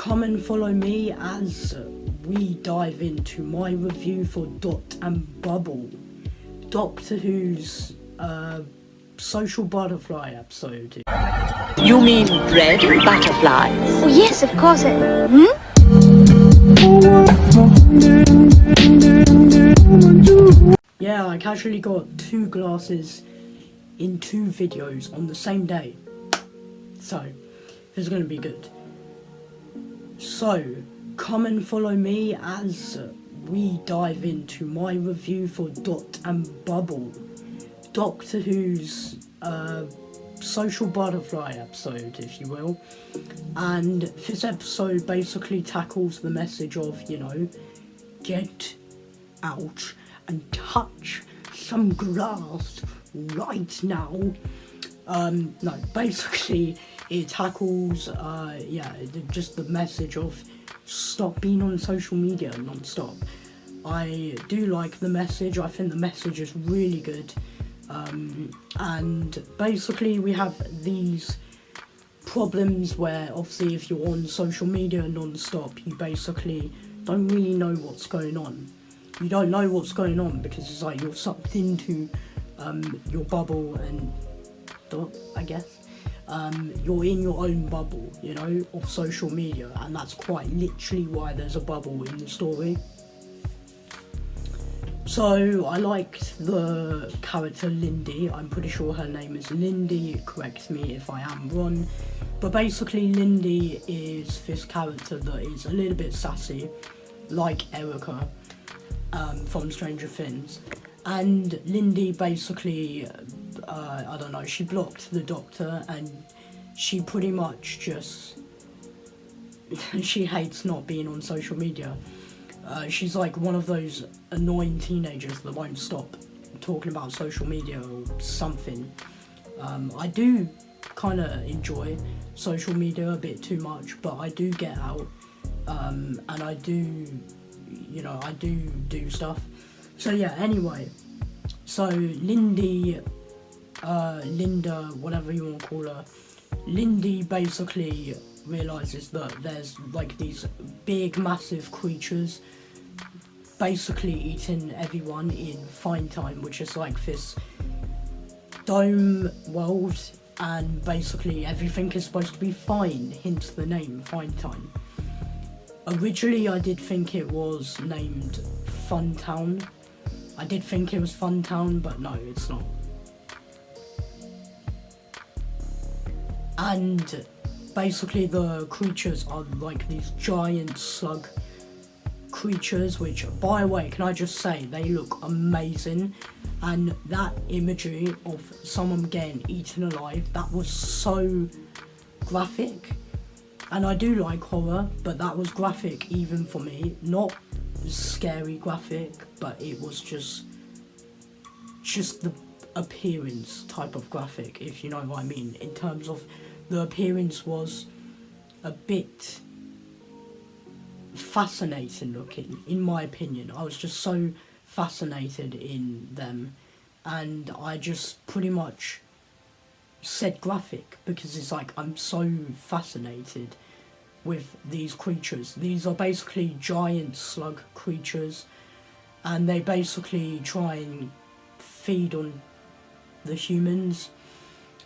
come and follow me as we dive into my review for Dot and Bubble, Doctor Who's Social Butterfly episode. You mean bread and butterflies? Oh yes, of course. Yeah, I casually got 2 glasses in 2 videos on the same day, so this is going to be good. So, come and follow me as we dive into my review for Dot and Bubble, Doctor Who's Social Butterfly episode, if you will. And this episode basically tackles the message of, get out and touch some grass right now. No, basically it tackles just the message of stop being on social media non-stop. I do like the message. I think the message is really good, and basically we have these problems where obviously if you're on social media non-stop, you basically don't really know what's going on. You don't know what's going on because it's like you're sucked into your bubble and Dot, I guess. You're in your own bubble, of social media, and that's quite literally why there's a bubble in the story. So I liked the character Lindy. I'm pretty sure her name is Lindy, correct me if I am wrong. But basically Lindy is this character that is a little bit sassy, like Erica from Stranger Things. And Lindy basically, she blocked the Doctor, and she pretty much just, she hates not being on social media. She's like one of those annoying teenagers that won't stop talking about social media or something. I do kind of enjoy social media a bit too much, but I do get out, and I do, I do stuff. So yeah, anyway, so Linda, whatever you want to call her, Lindy basically realises that there's like these big massive creatures basically eating everyone in Fine Time, which is like this dome world, and basically everything is supposed to be fine, hence the name Fine Time. Originally I did think it was named Funtown. I did think it was Funtown, but no, it's not. And basically the creatures are like these giant slug creatures, which, by the way, can I just say, they look amazing. And that imagery of someone getting eaten alive, that was so graphic. And I do like horror, but that was graphic even for me. Not scary graphic, but it was just the appearance type of graphic, if you know what I mean. In terms of the appearance was a bit fascinating looking, in my opinion. I was just so fascinated in them, and I just pretty much said graphic because it's like I'm so fascinated with these creatures. These are basically giant slug creatures, and they basically try and feed on the humans,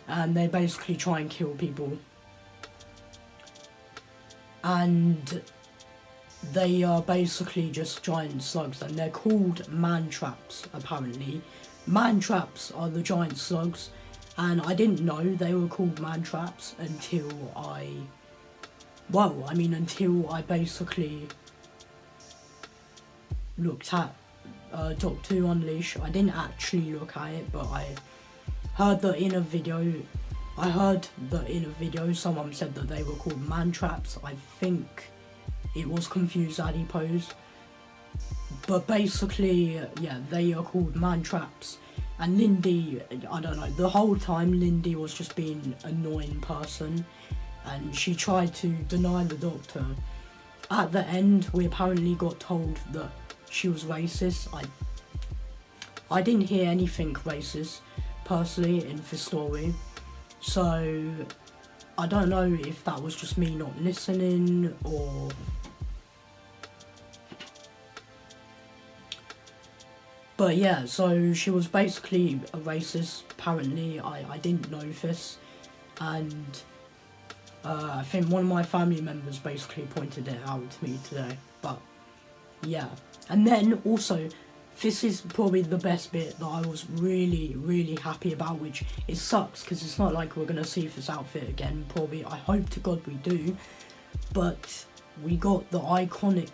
and they basically try and kill people. And they are basically just giant slugs, and they're called man-traps, apparently. Man-traps are the giant slugs, and I didn't know they were called man-traps until until I basically looked at Doctor Who Unleashed. I didn't actually look at it, but I heard that in a video someone said that they were called man-traps. I think it was Confused Adipose. But basically, yeah, they are called man-traps. And Lindy, I don't know, the whole time Lindy was just being an annoying person, and she tried to deny the Doctor. At the end, we apparently got told that she was racist. I didn't hear anything racist, personally, in the story. So, I don't know if that was just me not listening or... But yeah, so she was basically a racist, apparently. I didn't know this, and I think one of my family members basically pointed it out to me today, but yeah. And then also, this is probably the best bit that I was really happy about, which it sucks because it's not like we're going to see this outfit again, probably. I hope to God we do, but we got the iconic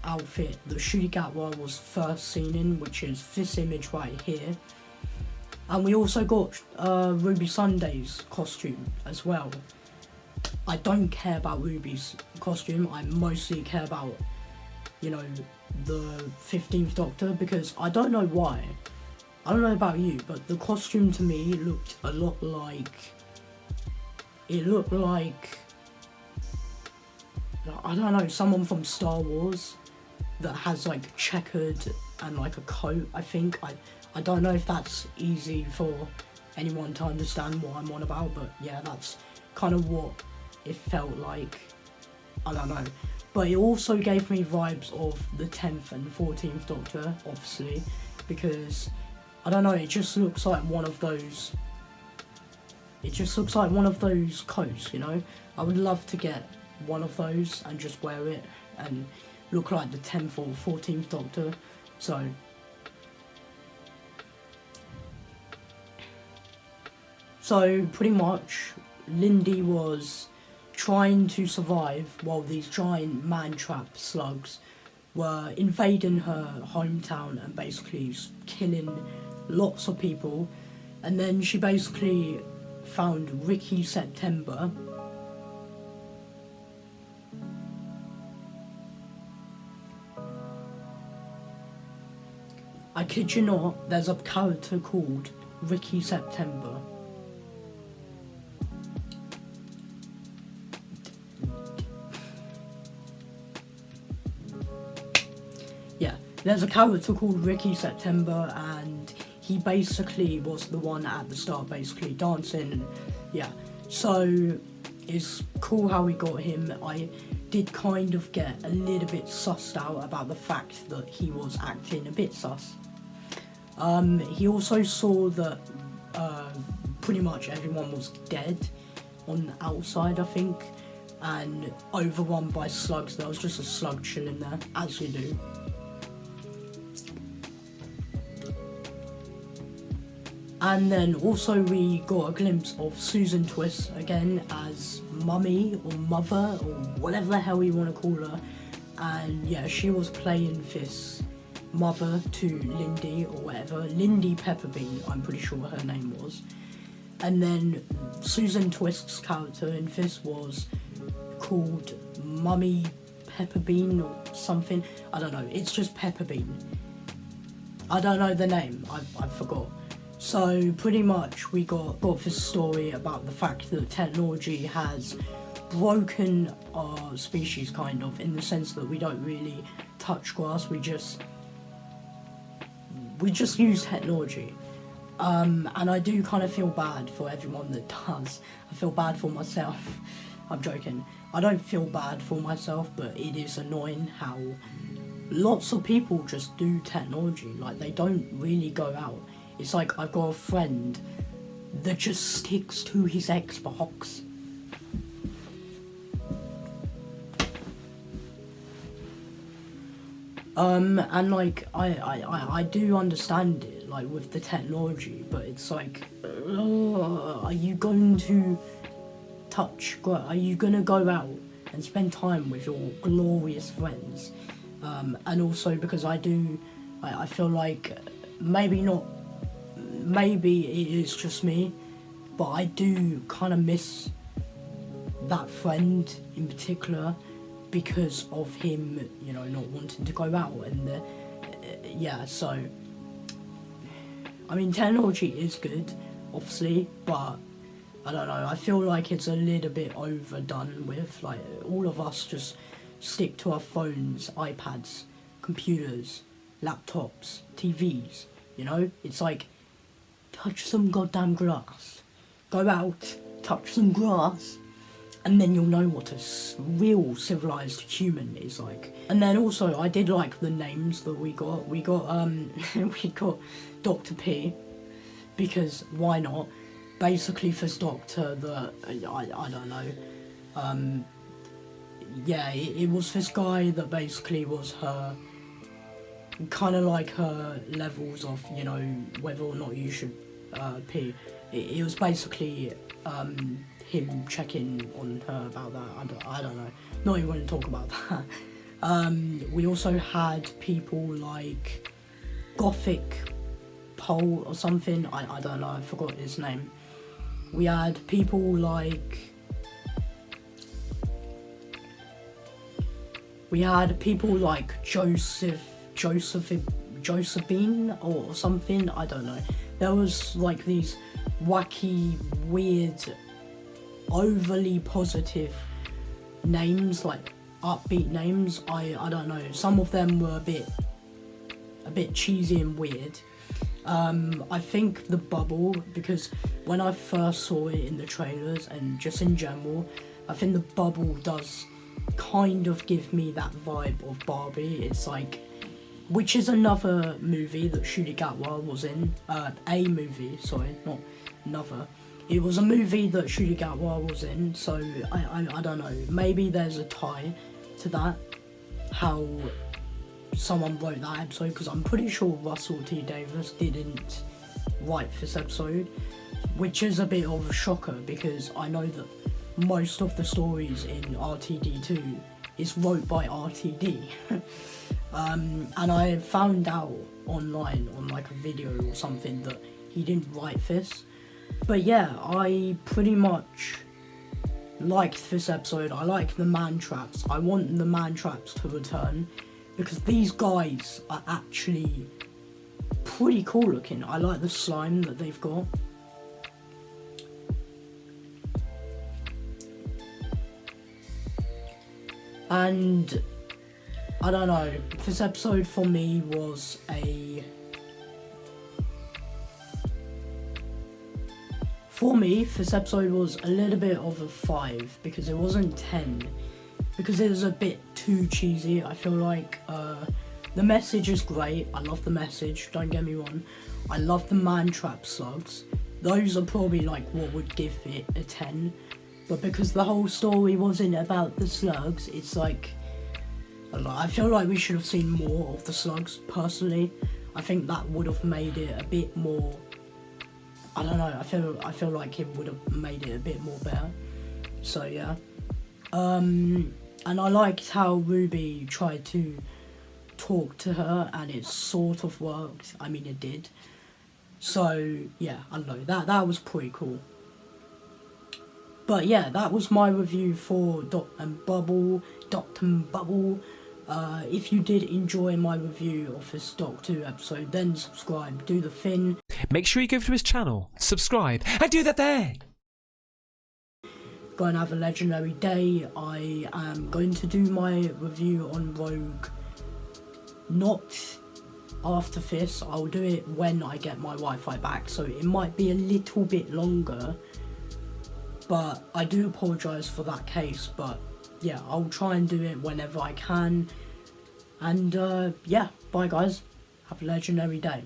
outfit that Ncuti Gatwa was first seen in, which is this image right here. And we also got Ruby Sunday's costume as well. I don't care about Ruby's costume, I mostly care about, you know, the 15th Doctor, because I don't know why. I don't know about you, but the costume to me looked a lot like... It looked like... I don't know, someone from Star Wars that has like checkered and like a coat, I think. I don't know if that's easy for anyone to understand what I'm on about, but yeah, that's kind of what it felt like. I don't know. But it also gave me vibes of the 10th and 14th Doctor, obviously, because, I don't know, it just looks like one of those... It just looks like one of those coats, you know? I would love to get one of those and just wear it and look like the 10th or 14th Doctor. So pretty much Lindy was trying to survive while these giant man-trap slugs were invading her hometown and basically killing lots of people. And then she basically found Ricky September. I kid you not, there's a character called Ricky September. Yeah, there's a character called Ricky September, and he basically was the one at the start basically dancing, and yeah. So it's cool how we got him. I did kind of get a little bit sussed out about the fact that he was acting a bit sus. He also saw that pretty much everyone was dead on the outside, I think, and overrun by slugs. There was just a slug chilling there, as you do. And then also we got a glimpse of Susan Twist again as Mummy or Mother or whatever the hell you want to call her. And yeah, she was playing this mother to Lindy or whatever. Lindy Pepperbean, I'm pretty sure her name was. And then Susan Twist's character in this was called Mummy Pepperbean or something. I don't know, it's just Pepperbean. I don't know the name, I forgot. So pretty much we got this story about the fact that technology has broken our species kind of, in the sense that we don't really touch grass, we just use technology. And I do kind of feel bad for everyone that does. I feel bad for myself. I'm joking. I don't feel bad for myself, but it is annoying how lots of people just do technology. Like, they don't really go out. It's like, I've got a friend that just sticks to his Xbox. And like, I do understand it, like, with the technology, but it's like, are you going to are you gonna go out and spend time with your glorious friends? And also because I feel like, maybe it is just me, but I do kind of miss that friend in particular because of him, you know, not wanting to go out. And yeah, so I mean, technology is good, obviously, but I don't know, I feel like it's a little bit overdone with. Like, all of us just stick to our phones, iPads, computers, laptops, TVs, you know? It's like, touch some goddamn grass. Go out, touch some grass. and then you'll know what a real civilized human is like. And then also, I did like the names that we got. We got we got Dr. P, because why not? Basically, this doctor that I don't know. Yeah, it was this guy that basically was her, kind of like her levels of, you know, whether or not you should pee. It was basically him checking on her about that. I don't know. Not even going to talk about that. We also had people like Gothic Pole or something. I don't know. I forgot his name. We had people like Josephine or something, I don't know. There was like these wacky, weird, overly positive names, like upbeat names. I don't know. Some of them were a bit cheesy and weird. I think the bubble, because when I first saw it in the trailers and just in general, I think the bubble does kind of give me that vibe of Barbie. It's like, which is another movie that Ncuti Gatwa was in. A movie, sorry, not another. It was a movie that Ncuti Gatwa was in, so I don't know. Maybe there's a tie to that, how someone wrote that episode, because I'm pretty sure Russell T Davies didn't write this episode, which is a bit of a shocker, because I know that most of the stories in RTD2 is wrote by RTD. And I found out online on like a video or something that he didn't write this. But yeah, I pretty much liked this episode. I like the man traps. I want the man traps to return, because these guys are actually pretty cool looking. I like the slime that they've got. And I don't know, this episode for me was this episode was a little bit of a 5, because it wasn't 10, because it was a bit too cheesy. I feel like the message is great. I love the message, don't get me wrong. I love the man trap slugs. Those are probably like what would give it a 10. But because the whole story wasn't about the slugs, it's like, I feel like we should have seen more of the slugs, personally. I think that would have made it a bit more, I don't know, I feel like it would have made it a bit more better. So yeah. And I liked how Ruby tried to talk to her, and it sort of worked. I mean, it did. So yeah, I don't know, that was pretty cool. But yeah, that was my review for Dr. Bubble. If you did enjoy my review of this Doctor Who episode, then subscribe, do the thing. Make sure you go to his channel, subscribe, and do that there! Go and have a legendary day. I am going to do my review on Rogue not after this. I'll do it when I get my Wi-Fi back, so it might be a little bit longer. But I do apologise for that case, but yeah, I'll try and do it whenever I can. And yeah, bye guys, have a legendary day.